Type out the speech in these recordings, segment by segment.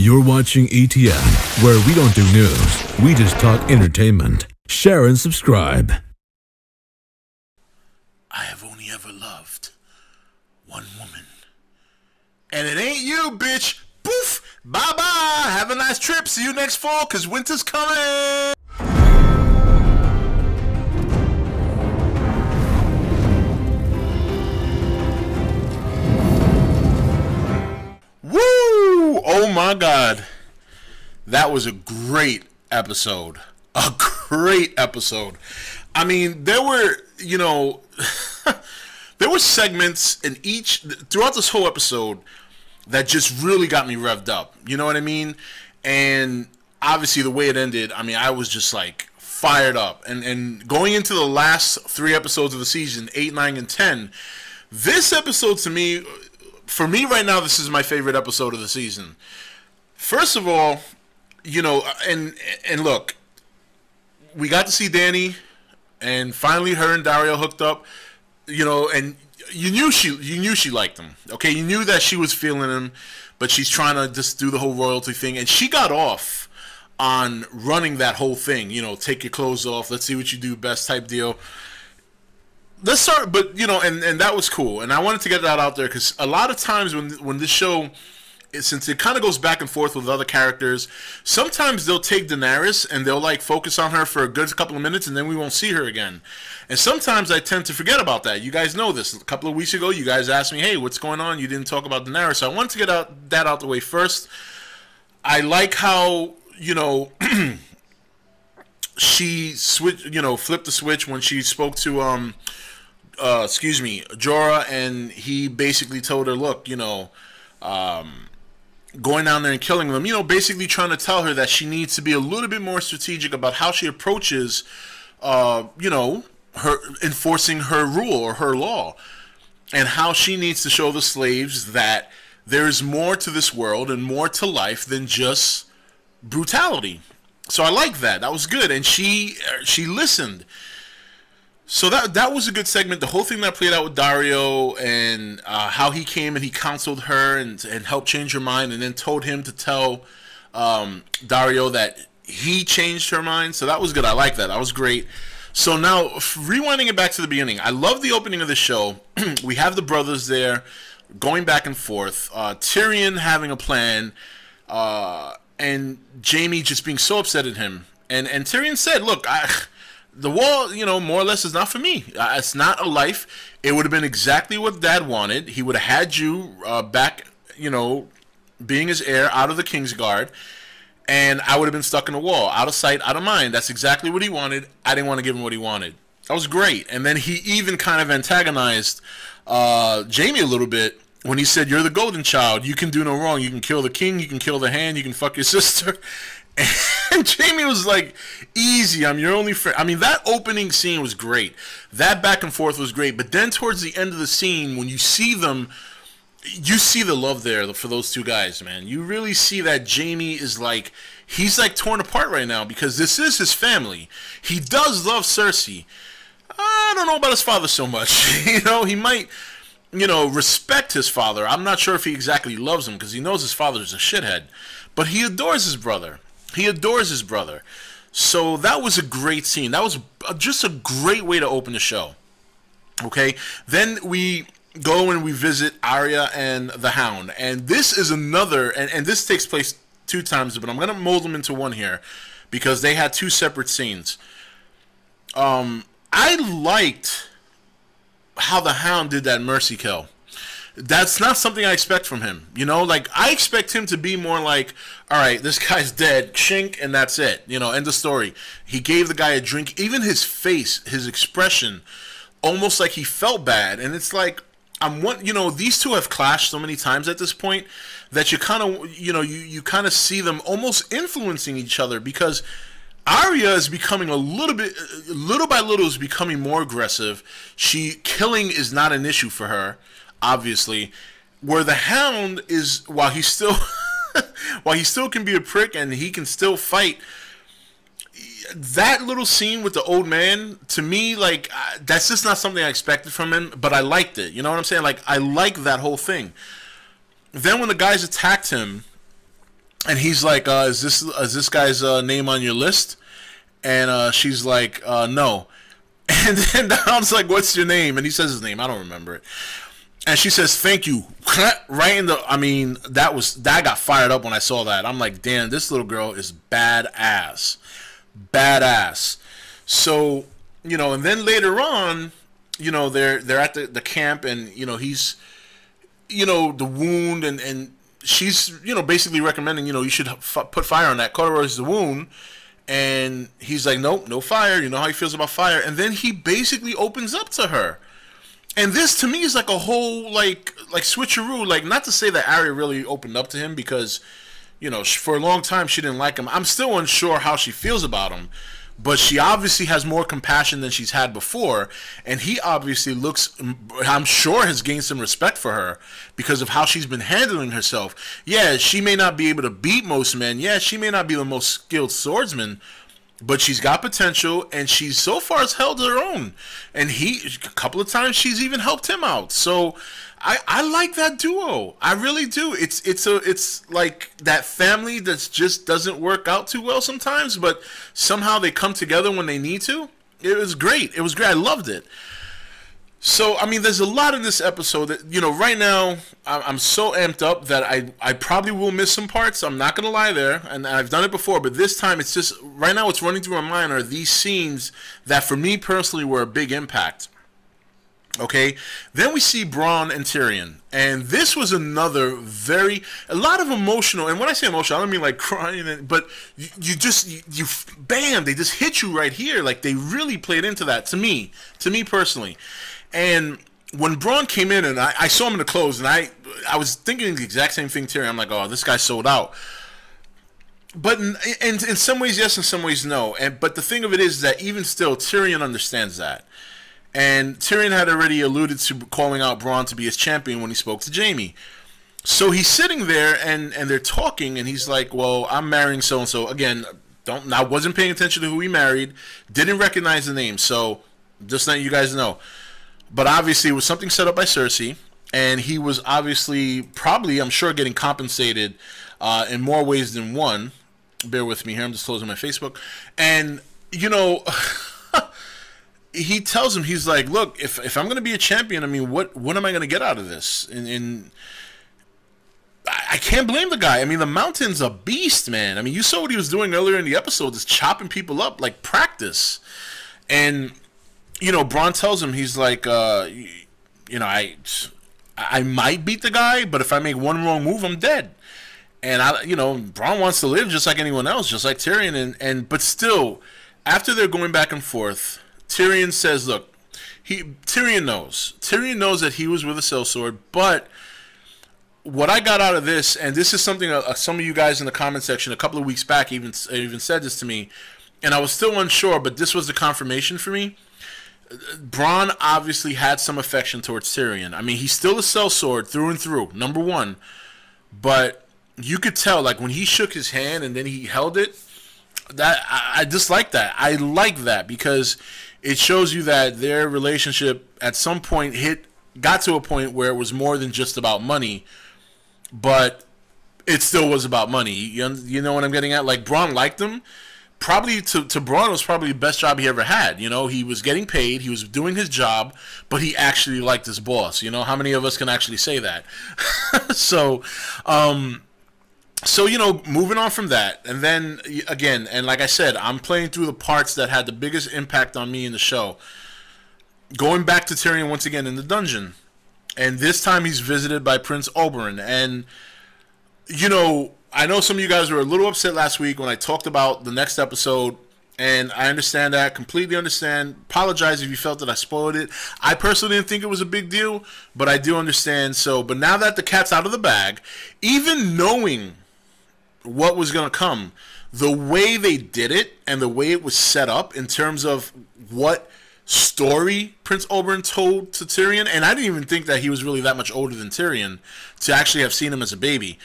You're watching E.T.N, where we don't do news, we just talk entertainment. Share and subscribe. I have only ever loved one woman. And it ain't you, bitch. Poof! Bye-bye! Have a nice trip. See you next fall, because winter's coming! Woo! Oh my God. That was a great episode. A great episode. I mean, there were, there were segments in throughout this whole episode that just really got me revved up. You know what I mean? And obviously the way it ended, I mean, I was just like fired up. And going into the last 3 episodes of the season, 8, 9, and 10, this episode to me, for me right now, this is my favorite episode of the season. First of all, and look, we got to see Dany, and finally her and Dario hooked up, and you knew she liked him. Okay, you knew that she was feeling him, but she's trying to just do the whole royalty thing, and she got off on running that whole thing. Take your clothes off, let's see what you do best type deal. Let's start, but and that was cool, and I wanted to get that out there because a lot of times when this show, since it kind of goes back and forth with other characters, sometimes they'll take Daenerys and they'll like focus on her for a good couple of minutes and then we won't see her again. And sometimes I tend to forget about that. You guys know this. A couple of weeks ago, you guys asked me, "Hey, what's going on? You didn't talk about Daenerys." So I wanted to get that out the way first. I like how she flipped the switch when she spoke to Jorah, and he basically told her, look, going down there and killing them, basically trying to tell her that she needs to be a little bit more strategic about how she approaches, her enforcing her rule or her law, and how she needs to show the slaves that there is more to this world and more to life than just brutality. So I like that. That was good, and she listened. So that was a good segment. The whole thing that played out with Dario and how he came and he counseled her and helped change her mind, and then told him to tell Dario that he changed her mind. So that was good. I like that. That was great. So now, rewinding it back to the beginning, I love the opening of the show. We have the brothers there going back and forth. Tyrion having a plan, and Jaime just being so upset at him. And Tyrion said, look, the wall, more or less is not for me. It's not a life. It would have been exactly what Dad wanted. He would have had you back, being his heir out of the Kingsguard, and I would have been stuck in a wall, out of sight, out of mind. That's exactly what he wanted. I didn't want to give him what he wanted. That was great. And then he even kind of antagonized Jaime a little bit when he said, "You're the golden child. You can do no wrong. You can kill the king. You can kill the hand. You can fuck your sister." And Jaime was like, "Easy, I'm your only friend." I mean, that opening scene was great. That back and forth was great. But then towards the end of the scene, when you see them, you see the love there for those two guys, man. You really see that Jaime is like, he's like torn apart right now because this is his family. He does love Cersei. I don't know about his father so much. He might, respect his father. I'm not sure if he exactly loves him because he knows his father's a shithead. But he adores his brother. He adores his brother. So that was a great scene. That was just a great way to open the show. Okay? Then we go and we visit Arya and the Hound. And this is another, and this takes place 2 times, but I'm going to mold them into one here because they had 2 separate scenes. I liked how the Hound did that mercy kill. That's not something I expect from him. I expect him to be more like, all right, this guy's dead, shink, and that's it. End of story. He gave the guy a drink. Even his face, his expression, almost like he felt bad. And it's like, these two have clashed so many times at this point that you kind of, you kind of see them almost influencing each other because Arya is becoming little by little is becoming more aggressive. Killing is not an issue for her, obviously. Where the Hound is, while he still can be a prick and he can still fight, that little scene with the old man, to me, that's just not something I expected from him, but I liked it. You know what I'm saying? I like that whole thing. Then when the guys attacked him, and he's like, is this guy's name on your list? And she's like, no. And then Dom's like, what's your name? And he says his name. I don't remember it. And she says, thank you. Right in the, I mean, that got fired up when I saw that. I'm like, damn, this little girl is badass. Badass. So, and then later on, they're at the camp, and, he's, the wound, and she's, basically recommending, you should put fire on that, cauterize the wound. And he's like, nope, no fire. You know how he feels about fire. And then he basically opens up to her. And this, to me, is like a whole, like switcheroo. Like, not to say that Arya really opened up to him, because, for a long time she didn't like him. I'm still unsure how she feels about him. But she obviously has more compassion than she's had before. And he obviously looks, I'm sure, has gained some respect for her because of how she's been handling herself. Yeah, she may not be able to beat most men. Yeah, she may not be the most skilled swordsman. But she's got potential, and she's so far has held her own. And a couple of times, she's even helped him out. So I like that duo. I really do. It's like that family that just doesn't work out too well sometimes, but somehow they come together when they need to. It was great. It was great. I loved it. So, I mean, there's a lot in this episode that, right now, I'm so amped up that I probably will miss some parts. I'm not going to lie there, and I've done it before, but this time it's just, right now what's running through my mind are these scenes that, for me personally, were a big impact. Okay? Then we see Bronn and Tyrion, and this was a lot of emotional, and when I say emotional, I don't mean like crying, but you bam, they just hit you right here. Like, they really played into that, to me personally. And when Bronn came in, and I saw him in the clothes, and I was thinking the exact same thing, Tyrion. I'm like, oh, this guy sold out. But in some ways, yes, in some ways, no. But the thing of it is that even still, Tyrion understands that. And Tyrion had already alluded to calling out Bronn to be his champion when he spoke to Jaime. So he's sitting there, and they're talking, and he's like, well, I'm marrying so-and-so. Again, I wasn't paying attention to who he married. Didn't recognize the name. So just letting you guys know. But obviously, it was something set up by Cersei, and he was obviously, probably, I'm sure, getting compensated in more ways than one. Bear with me here. I'm just closing my Facebook. And, he tells him, he's like, look, if I'm going to be a champion, I mean, what am I going to get out of this? And I can't blame the guy. I mean, the Mountain's a beast, man. I mean, you saw what he was doing earlier in the episode, just chopping people up like practice. And Bronn tells him, he's like, I might beat the guy, but if I make one wrong move, I'm dead. And Bronn wants to live just like anyone else, just like Tyrion. But still, after they're going back and forth, Tyrion says, look, Tyrion knows that he was with a sellsword, but what I got out of this, and this is something some of you guys in the comment section a couple of weeks back even said this to me, and I was still unsure, but this was the confirmation for me. Bronn obviously had some affection towards Tyrion. I mean, he's still a sellsword through and through, number one. But you could tell, like, when he shook his hand and then he held it, that I just like that. I like that because it shows you that their relationship at some point got to a point where it was more than just about money, but it still was about money. You know what I'm getting at? Like, Bronn liked him. Probably to Bronn, it was probably the best job he ever had. He was getting paid, he was doing his job, but he actually liked his boss. How many of us can actually say that? So moving on from that, and then again, and like I said, I'm playing through the parts that had the biggest impact on me in the show. Going back to Tyrion once again in the dungeon, and this time he's visited by Prince Oberyn, and I know some of you guys were a little upset last week when I talked about the next episode, and I understand that, completely understand. Apologize if you felt that I spoiled it. I personally didn't think it was a big deal, but I do understand. But now that the cat's out of the bag, even knowing what was going to come, the way they did it and the way it was set up in terms of what story Prince Oberyn told to Tyrion, and I didn't even think that he was really that much older than Tyrion to actually have seen him as a baby.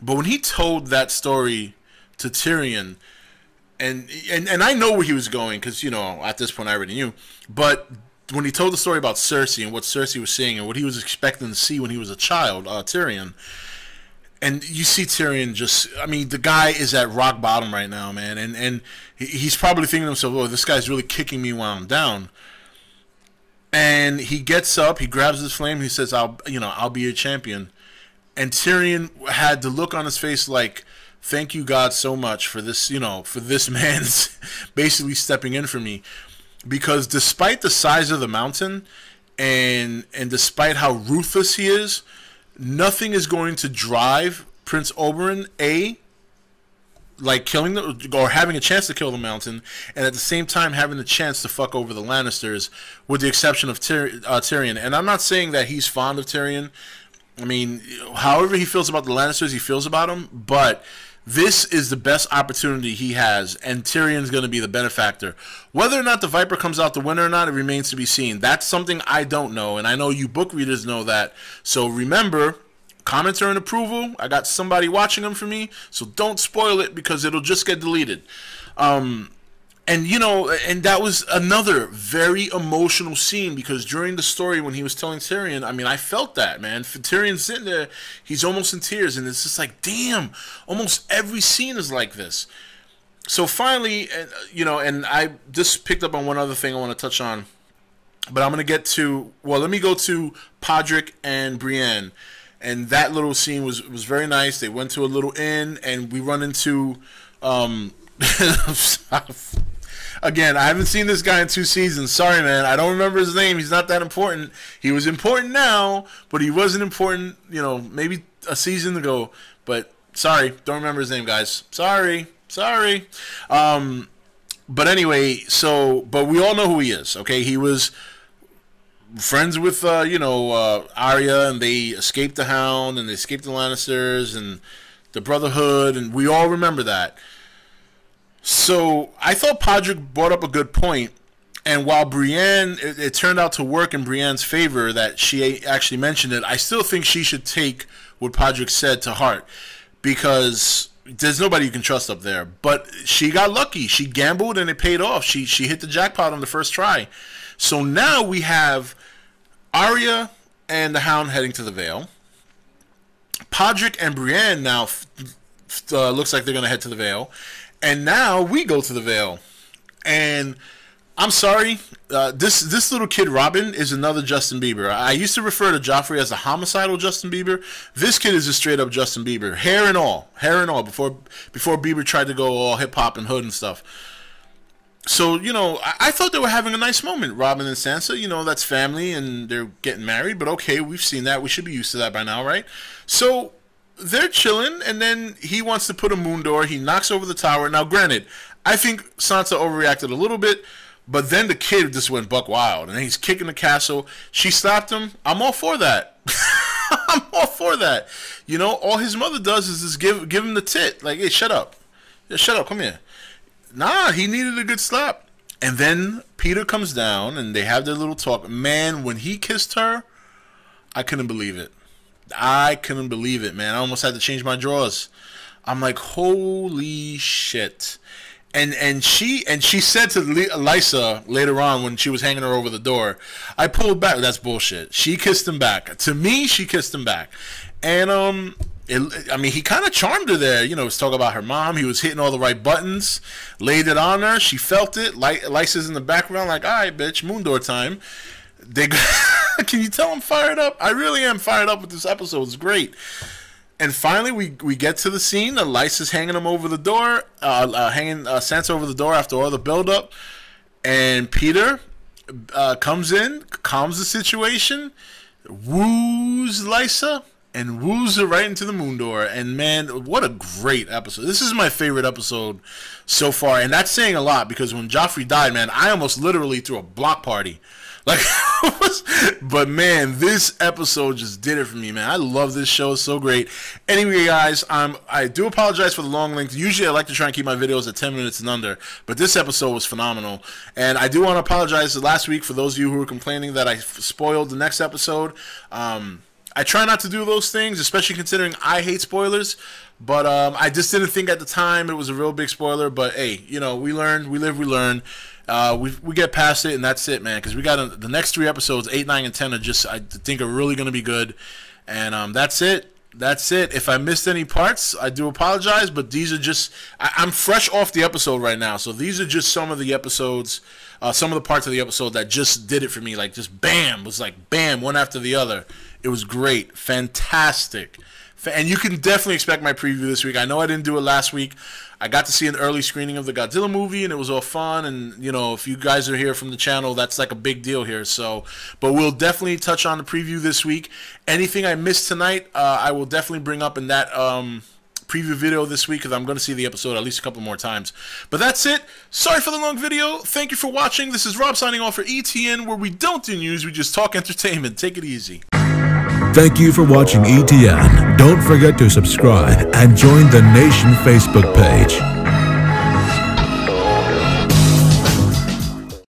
But when he told that story to Tyrion, and I know where he was going because, at this point I already knew. But when he told the story about Cersei and what Cersei was seeing and what he was expecting to see when he was a child, Tyrion, And you see Tyrion just, I mean, the guy is at rock bottom right now, man. And he's probably thinking to himself, oh, this guy's really kicking me while I'm down. And he gets up, he grabs his flame, he says, I'll be your champion. And Tyrion had the look on his face like, thank you, God, so much for this, for this man's basically stepping in for me. Because despite the size of the mountain and despite how ruthless he is, nothing is going to drive Prince Oberyn, like killing or having a chance to kill the mountain, and at the same time having the chance to fuck over the Lannisters, with the exception of Tyrion. And I'm not saying that he's fond of Tyrion. I mean, however he feels about the Lannisters, he feels about them. But this is the best opportunity he has, and Tyrion's going to be the benefactor. Whether or not the Viper comes out the winner or not, it remains to be seen. That's something I don't know, and I know you book readers know that. So remember, commenter and approval, I got somebody watching them for me, so don't spoil it because it'll just get deleted. And that was another very emotional scene, because during the story when he was telling Tyrion, I mean, I felt that, man. Tyrion's sitting there, he's almost in tears, and it's just like, damn, almost every scene is like this. So finally, and I just picked up on one other thing I want to touch on, but I'm going to get to, well, let me go to Podrick and Brienne. And that little scene was very nice. They went to a little inn, and we run into, again, I haven't seen this guy in 2 seasons. Sorry, man. I don't remember his name. He's not that important. He was important now, but he wasn't important, maybe a season ago. But sorry, don't remember his name, guys. Sorry. But anyway, but we all know who he is, okay? He was friends with, Arya, and they escaped the Hound, and they escaped the Lannisters, and the Brotherhood, and we all remember that. So I thought Podrick brought up a good point, and while Brienne, it turned out to work in Brienne's favor that she actually mentioned it, I still think she should take what Podrick said to heart, because there's nobody you can trust up there. But she got lucky. She gambled, and it paid off. She hit the jackpot on the first try. So now we have Arya and the Hound heading to the Vale. Podrick and Brienne now looks like they're going to head to the Vale. And now we go to the Vale. And I'm sorry, this little kid Robin is another Justin Bieber. I used to refer to Joffrey as a homicidal Justin Bieber. This kid is a straight up Justin Bieber. Hair and all, before Bieber tried to go all hip-hop and hood and stuff. So, I thought they were having a nice moment, Robin and Sansa. That's family, and they're getting married. But okay, we've seen that. We should be used to that by now, right? So they're chilling, and then he wants to put a moon door. He knocks over the tower. Now, granted, I think Sansa overreacted a little bit, but then the kid just went buck wild, and he's kicking the castle. She stopped him. I'm all for that. I'm all for that. All his mother does is just give him the tit. Like, hey, shut up. Yeah, shut up. Come here. Nah, he needed a good slap. And then Peter comes down, and they have their little talk. Man, when he kissed her, I couldn't believe it. I couldn't believe it, man. I almost had to change my drawers. I'm like, holy shit. And she said to Lysa later on when she was hanging her over the door, I pulled back. That's bullshit. She kissed him back. To me, she kissed him back. And he kind of charmed her there. Was talking about her mom. He was hitting all the right buttons, laid it on her. She felt it. Lysa's in the background, like, all right, bitch, moon door time. Can you tell I'm fired up? I really am fired up with this episode. It's great. And finally, we get to the scene. Lysa's hanging him over the door, hanging Sansa over the door after all the buildup. And Peter comes in, calms the situation, woos Lysa, and woos her right into the moon door. And man, what a great episode. This is my favorite episode so far. And that's saying a lot, because when Joffrey died, man, I almost literally threw a block party. Like, but man, this episode just did it for me, man. I love this show. It's so great. Anyway, guys, I do apologize for the long length. Usually I like to try and keep my videos at 10 minutes and under, but this episode was phenomenal. And I do want to apologize last week for those of you who were complaining that I spoiled the next episode. I try not to do those things, especially considering I hate spoilers. But I just didn't think at the time it was a real big spoiler. But hey, we learn, we live, we learn. We get past it, and that's it, man. Because we got the next 3 episodes, 8, 9, and 10, are just, I think, are really going to be good. And that's it. That's it. If I missed any parts, I do apologize, but these are just... I'm fresh off the episode right now, so these are just some of the episodes, some of the parts of the episode that just did it for me. Like, just bam. It was like, bam, one after the other. It was great. Fantastic. And you can definitely expect my preview this week. I know I didn't do it last week. I got to see an early screening of the Godzilla movie, and it was all fun. And, you know, if you guys are here from the channel, that's like a big deal here. So, but we'll definitely touch on the preview this week. Anything I missed tonight, I will definitely bring up in that preview video this week, because I'm going to see the episode at least a couple more times. But that's it. Sorry for the long video. Thank you for watching. This is Rob signing off for E.T.N, where we don't do news, we just talk entertainment. Take it easy. Thank you for watching E.T.N. Don't forget to subscribe and join the Nation Facebook page.